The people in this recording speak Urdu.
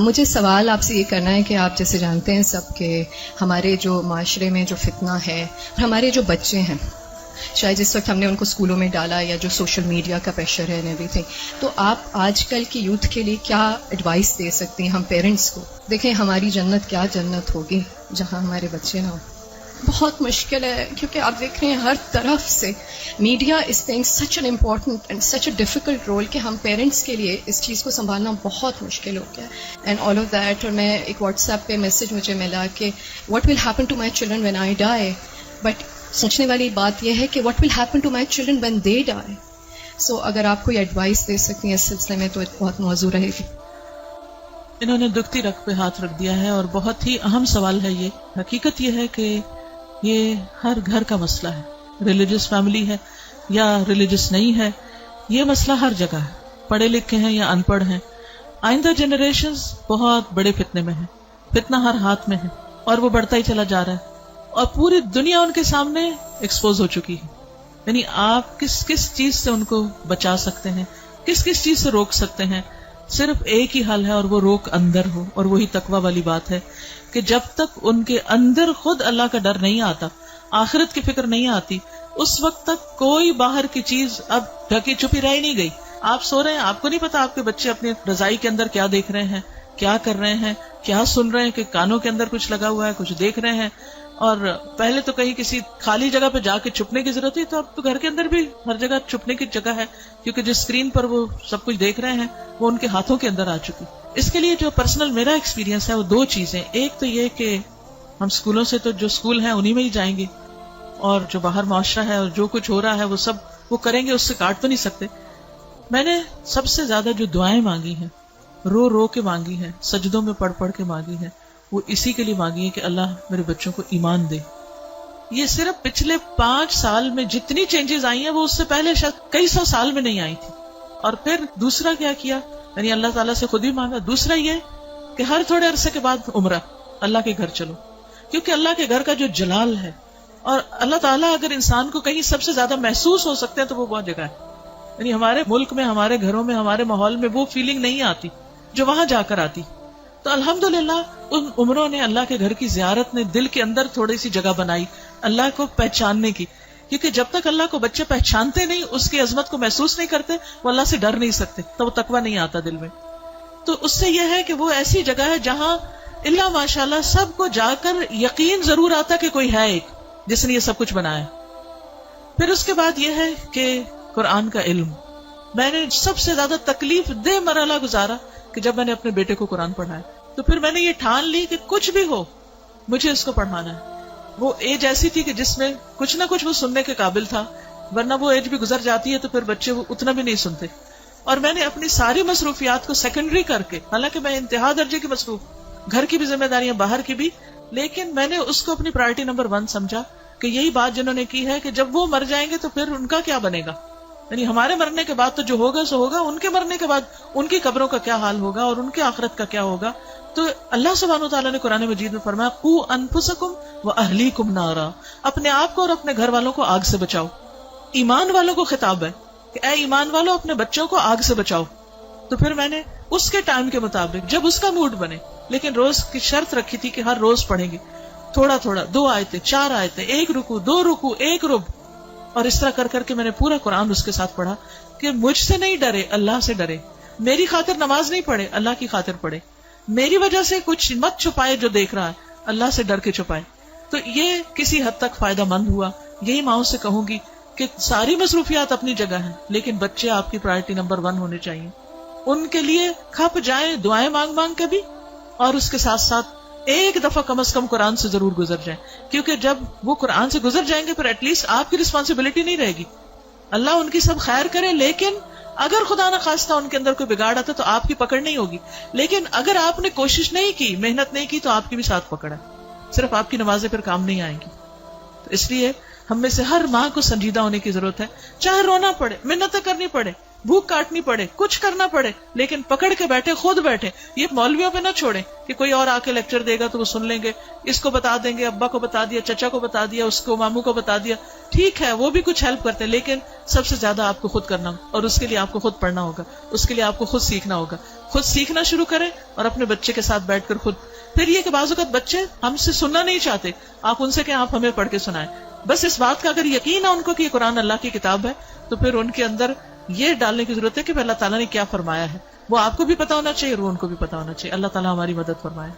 مجھے سوال آپ سے یہ کرنا ہے کہ آپ جیسے جانتے ہیں سب کہ ہمارے جو معاشرے میں جو فتنہ ہے، ہمارے جو بچے ہیں، شاید جس وقت ہم نے ان کو اسکولوں میں ڈالا یا جو سوشل میڈیا کا پریشر ہے ایوری تھنگ، تو آپ آج کل کی یوتھ کے لیے کیا ایڈوائس دے سکتے ہیں ہم پیرنٹس کو؟ دیکھیں ہماری جنت کیا جنت ہوگی جہاں ہمارے بچے نہ ہوں. بہت مشکل ہے کیونکہ آپ دیکھ رہے ہیں ہر طرف سے media is playing such an important and such a difficult role کہ ہم پیرنٹس کے لیے اس چیز کو سنبھالنا بہت مشکل ہو گیا اینڈ آل آف دیٹ. اور میں ایک واٹس ایپ پہ میسج مجھے ملا کہ what will happen to my children when I die, but سوچنے والی بات یہ ہے کہ what will happen to my children when they die. So اگر آپ کوئی ایڈوائس دے سکتی ہیں اس سلسلے میں تو بہت موزوں رہے گی. انہوں نے دکھتی رگ پہ ہاتھ رکھ دیا ہے اور بہت ہی اہم سوال ہے یہ. حقیقت یہ ہے کہ یہ ہر گھر کا مسئلہ ہے، ریلیجس فیملی ہے یا ریلیجس نہیں ہے، یہ مسئلہ ہر جگہ ہے، پڑھے لکھے ہیں یا ان پڑھ ہیں. آئندہ جنریشنز بہت بڑے فتنے میں ہیں، فتنہ ہر ہاتھ میں ہے اور وہ بڑھتا ہی چلا جا رہا ہے اور پوری دنیا ان کے سامنے ایکسپوز ہو چکی ہے. یعنی آپ کس کس چیز سے ان کو بچا سکتے ہیں، کس کس چیز سے روک سکتے ہیں؟ صرف ایک ہی حل ہے اور وہ روک اندر ہو، اور وہی تقویٰ والی بات ہے کہ جب تک ان کے اندر خود اللہ کا ڈر نہیں آتا، آخرت کی فکر نہیں آتی، اس وقت تک کوئی باہر کی چیز اب ڈھکی چھپی رہ نہیں گئی. آپ سو رہے ہیں، آپ کو نہیں پتا آپ کے بچے اپنی رضائی کے اندر کیا دیکھ رہے ہیں، کیا کر رہے ہیں، کیا سن رہے ہیں، کہ کانوں کے اندر کچھ لگا ہوا ہے، کچھ دیکھ رہے ہیں. اور پہلے تو کہیں کسی خالی جگہ پہ جا کے چھپنے کی ضرورت ہے، تو اب تو گھر کے اندر بھی ہر جگہ چھپنے کی جگہ ہے، کیونکہ جس اسکرین پر وہ سب کچھ دیکھ رہے ہیں وہ ان کے ہاتھوں کے اندر آ چکی. اس کے لیے جو پرسنل میرا ایکسپیرینس ہے وہ دو چیزیں. ایک تو یہ کہ ہم اسکولوں سے تو جو اسکول ہیں انہی میں ہی جائیں گے، اور جو باہر معاشرہ ہے اور جو کچھ ہو رہا ہے وہ سب وہ کریں گے، اس سے کاٹ تو نہیں سکتے. میں نے سب سے زیادہ جو دعائیں مانگی ہیں، رو رو کے مانگی ہیں، سجدوں میں پڑھ پڑھ کے مانگی ہیں، وہ اسی کے لیے مانگی ہے کہ اللہ میرے بچوں کو ایمان دے. یہ صرف پچھلے 5 سال میں جتنی چینجز آئی ہیں وہ اس سے پہلے شاید کئی 100 سال میں نہیں آئی تھی. اور پھر دوسرا کیا کیا، یعنی اللہ تعالیٰ سے خود ہی مانگا. دوسرا یہ کہ ہر تھوڑے عرصے کے بعد عمرہ، اللہ کے گھر چلو، کیونکہ اللہ کے گھر کا جو جلال ہے، اور اللہ تعالیٰ اگر انسان کو کہیں سب سے زیادہ محسوس ہو سکتے ہیں تو وہ بہت جگہ ہے. یعنی ہمارے ملک میں، ہمارے گھروں میں، ہمارے ماحول میں وہ فیلنگ نہیں آتی جو وہاں جا کر آتی. تو الحمدللہ ان عمروں نے، اللہ کے گھر کی زیارت نے دل کے اندر تھوڑی سی جگہ بنائی اللہ کو پہچاننے کی. کیونکہ جب تک اللہ کو بچے پہچانتے نہیں، اس کی عظمت کو محسوس نہیں کرتے، وہ اللہ سے ڈر نہیں سکتے، تو وہ تقویٰ نہیں آتا دل میں. تو اس سے یہ ہے کہ وہ ایسی جگہ ہے جہاں اللہ ماشاءاللہ سب کو جا کر یقین ضرور آتا کہ کوئی ہے ایک جس نے یہ سب کچھ بنایا. پھر اس کے بعد یہ ہے کہ قرآن کا علم. میں نے سب سے زیادہ تکلیف دہ مرحلہ گزارا کہ جب میں نے اپنے بیٹے کو قرآن پڑھایا، تو پھر میں نے یہ ٹھان لی کہ کچھ بھی ہو مجھے اس کو پڑھانا ہے. وہ ایج ایسی تھی کہ جس میں کچھ نہ کچھ وہ سننے کے قابل تھا، ورنہ وہ ایج بھی گزر جاتی ہے تو پھر بچے وہ اتنا بھی نہیں سنتے. اور میں نے اپنی ساری مصروفیات کو سیکنڈری کر کے، حالانکہ میں انتہا درجے کی مصروف، گھر کی بھی ذمہ داریاں، باہر کی بھی، لیکن میں نے اس کو اپنی پرائرٹی نمبر 1 سمجھا کہ یہی بات جنہوں نے کی ہے کہ جب وہ مر جائیں گے تو پھر ان کا کیا بنے گا. یعنی ہمارے مرنے کے بعد تو جو ہوگا سو ہوگا، ان کے مرنے کے بعد ان کی قبروں کا کیا حال ہوگا اور ان کی آخرت کا کیا ہوگا. تو اللہ سبحانہ وتعالیٰ نے قرآن مجید میں فرمایا قوا انفسکم واہلیکم نارا، اپنے آپ کو اور اپنے گھر والوں کو آگ سے بچاؤ. ایمان والوں کو خطاب ہے کہ اے ایمان والوں اپنے بچوں کو آگ سے بچاؤ. تو پھر میں نے اس کے ٹائم کے مطابق جب اس کا موڈ بنے، لیکن روز کی شرط رکھی تھی کہ ہر روز پڑھیں گے تھوڑا تھوڑا، 2 آیتیں 4 آیتیں، 1 رکوع 2 رکوع 1 رب، اور اس طرح کر کر کے میں نے پورا قرآن اس کے ساتھ پڑھا کہ مجھ سے نہیں ڈرے، اللہ سے ڈرے. میری خاطر نماز نہیں پڑھے، اللہ کی خاطر پڑھے. میری وجہ سے کچھ مت چھپائے جو دیکھ رہا ہے، اللہ سے ڈر کے چھپائے. تو یہ کسی حد تک فائدہ مند ہوا. یہی ماؤں سے کہوں گی کہ ساری مصروفیات اپنی جگہ ہیں، لیکن بچے آپ کی پرائرٹی نمبر 1 ہونے چاہیے. ان کے لیے کھپ جائیں دعائیں مانگ مانگ کے بھی، اور اس کے ساتھ ساتھ ایک دفعہ کم از کم قرآن سے ضرور گزر جائیں. کیونکہ جب وہ قرآن سے گزر جائیں گے پھر ایٹ لیسٹ آپ کی رسپانسبلٹی نہیں رہے گی. اللہ ان کی سب خیر کرے، لیکن اگر خدا نہ خواستہ ان کے اندر کوئی بگاڑ آتا تو آپ کی پکڑ نہیں ہوگی. لیکن اگر آپ نے کوشش نہیں کی، محنت نہیں کی، تو آپ کی بھی ساتھ پکڑ ہے. صرف آپ کی نمازیں پھر کام نہیں آئیں گی. تو اس لیے ہم میں سے ہر ماں کو سنجیدہ ہونے کی ضرورت ہے. چاہے رونا پڑے، محنتیں کرنی پڑے، بھوک کاٹنی پڑے، کچھ کرنا پڑے، لیکن پکڑ کے بیٹھے، خود بیٹھے. یہ مولویوں پہ نہ چھوڑیں کہ کوئی اور آ کے لیکچر دے گا تو وہ سن لیں گے، اس کو بتا دیں گے، ابا کو بتا دیا، چچا کو بتا دیا، اس کو ماموں کو بتا دیا. ٹھیک ہے وہ بھی کچھ ہیلپ کرتے ہیں، لیکن سب سے زیادہ آپ کو خود کرنا ہوگا، اور اس کے لیے آپ کو خود پڑھنا ہوگا، اس کے لیے آپ کو خود سیکھنا ہوگا. خود سیکھنا شروع کریں اور اپنے بچے کے ساتھ بیٹھ کر خود. پھر یہ کہ بعض اوقات بچے ہم سے سننا نہیں چاہتے، آپ ان سے کہ آپ ہمیں پڑھ کے سنائیں. بس اس بات کا اگر یقین ہے ان کو کہ یہ قرآن اللہ کی کتاب ہے، تو پھر ان کے اندر یہ ڈالنے کی ضرورت ہے کہ اللہ تعالیٰ نے کیا فرمایا ہے. وہ آپ کو بھی پتا ہونا چاہیے اور وہ ان کو بھی پتا ہونا چاہیے. اللہ تعالیٰ ہماری مدد فرمائے.